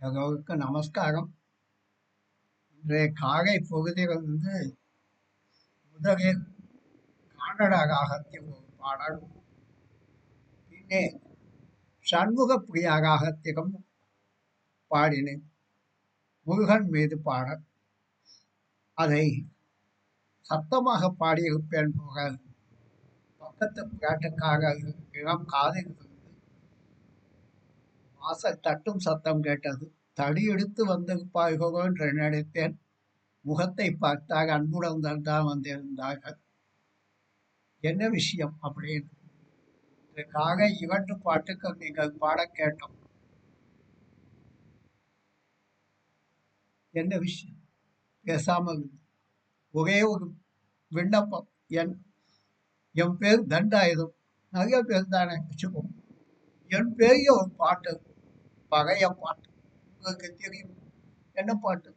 எல்லோருக்கும் நமஸ்காரம். இன்றைய காலை பொழுதில் முதலில் கானட ராகத்தில் ஒரு பாடல், பின்னே சண்முக பிரியா ராகத்திலும் பாடினேன். முருகன் மீது பாடல். அதை சத்தமாக பாடியிருப்பேன் போக பக்கத்து பிராட்டுக்காரர்கள் இளம் காதில் வாசல் தட்டும் சத்தம் கேட்டது. தடி எடுத்து வந்திருப்பார்களோ என்று நினைத்தேன். முகத்தை பார்த்தால் அன்புடன் தான் வந்திருந்தார்கள். என்ன விஷயம் அப்படின்னு இதற்காக 2 பாட்டுக்கள் நீங்கள் பாட கேட்டோம். என்ன விஷயம் பேசாமல் ஒரே ஒரு விண்ணப்பம். என் பேர் தண்டாயுதம். நிறைய பேர் தானே வச்சுக்கோம். என் பெரிய ஒரு பாட்டு, பழைய பாட்டு, உங்களுக்கு தெரியும். என்ன பாட்டு?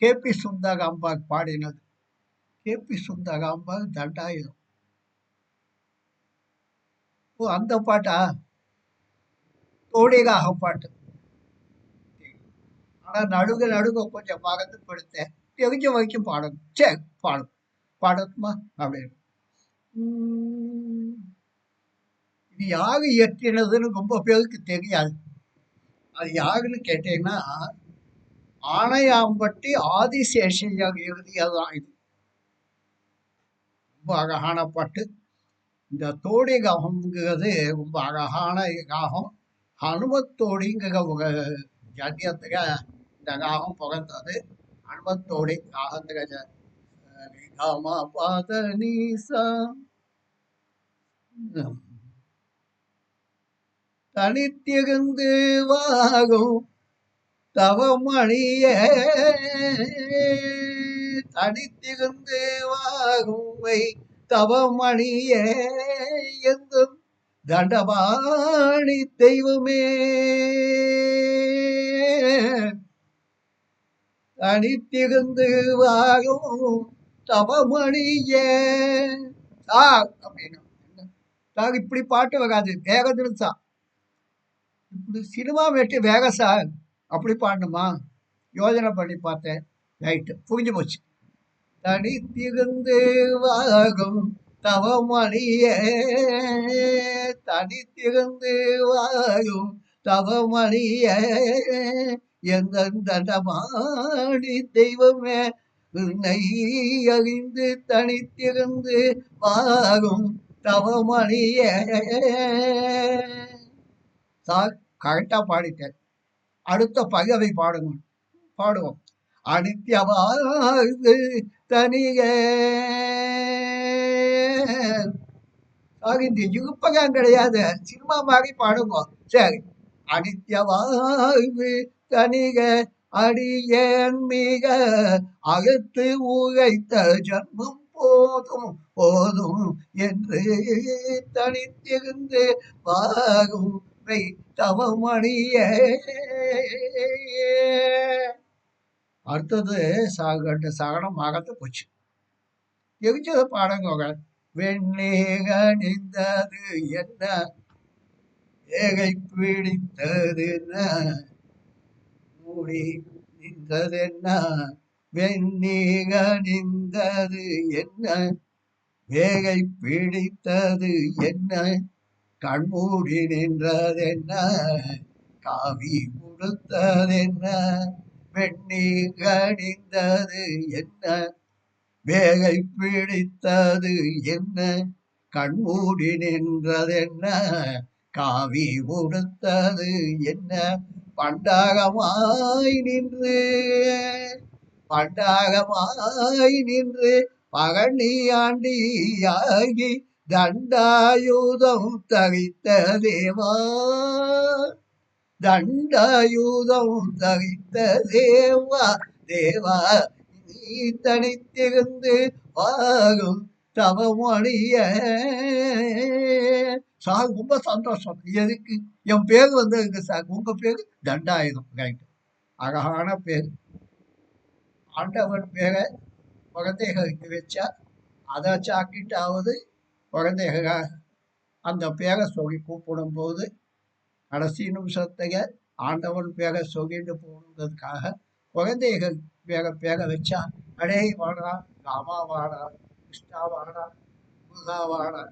KP சுந்தராம்பாள் பாடினது. KP சுந்தராம்பாள் தண்டாயுதம். அந்த பாட்டா? தோழிகாக பாட்டு. ஆனா நடுக கொஞ்சம் மறந்து படுத்தேன். தெரிஞ்ச வரைக்கும் பாடணும். சரி பாடணுமா அப்படின்னு. இது யாரு இயற்றினதுன்னு ரொம்ப பேருக்கு தெரியாது. அது யாருன்னு கேட்டீங்கன்னா, ஆனையாம்பட்டி ஆதிசேஷையாக எழுதியதுதான் இது. ரொம்ப அழகான பாட்டு. இந்த தோடி ராகம்ங்கிறது ரொம்ப அழகான ராகம். ஹனுமத்தோடிங்கிற ஒரு ஜன்யத்துக இந்த ராகம் பிறந்தது. ஹனுமத்தோடி ராகத்துக பாத நீசா தனித்திருந்து வாகும் தவமணியே, தனித்திருந்து வாகுமை தவமணியே எங்கும் தண்டபாணி தெய்வமே, தனித்திருந்து வாகும் தவமணியே அப்படின்னு. இப்படி பாட்டு வராது, வேகத்திருச்சா. இப்படி சினிமா வெட்டி வேக சார் அப்படி பாடணுமா? யோஜனை பண்ணி பார்த்தேன். ரைட்டு, புரிஞ்சு போச்சு. தனித்திருந்து வாகும் தவமணியே, தனித்திருந்து வாகும் தவமணியே எங்கள் தண்டமாடி தெய்வமே, உன்னை அறிந்து தனித்திருந்து வாகும் தவமணியே. சார் கரெக்டா பாடிட்டேன். அடுத்த பகவை பாடுவோம். அனித்யவாழ்வு தனிய இந்த யுகப்பகம் கிடையாது, சினிமா மாதிரி பாடுங்க. சரி. அனித்யவாழ்வு தனிக அடியேன் மிக அகத்து உழைத்த ஜன்மம் போதும் போதும் என்று தனித்திருந்து வாகும் தவமணியே. அடுத்தது சகனம் அகத்து போச்சு. எரிச்சத பாடங்க. வெண்ணீக நின்றது என்ன, ஏகை பிடித்தது மூடி நின்றது என்ன, வெண்ணீக நின்றது என்ன, வேகை பிடித்தது என்ன, கண்மூடி நின்றதென்ன, காவி கொடுத்ததென்ன, வெண்ணீர் அணிந்தது என்ன, வேகை பிடித்தது என்ன, கண்மூடி நின்றதென்ன, காவி கொடுத்தது என்ன, பண்டாகமாய் நின்று பகனியாண்டியாகி தண்டாயுதம் தவித்த தேவா, தண்டாயுதம் தவித்த தேவா தேவா, நீ தனித்திருந்து வாகும் தவமணிய. சார் ரொம்ப சந்தோஷம். எதுக்கு என் பேர் இருக்கு சார்? உங்க பேரு தண்டாயுதம். ரைட், அழகான பேர். ஆண்டவன் பேரை குழந்தைகளுக்கு வச்சா அதை சாக்கிட்டாவது குழந்தைக அந்த பேரை சொல்லி கூப்பிடும் போது கடைசி நிமிஷத்தைய ஆண்டவன் பேரை சொல்லிட்டு போகணுன்றதுக்காக குழந்தைகள் பேரை வச்சா, அடே வாடா, ராமா வாடா, கிருஷ்ணா வாடா, முருகா வாடா,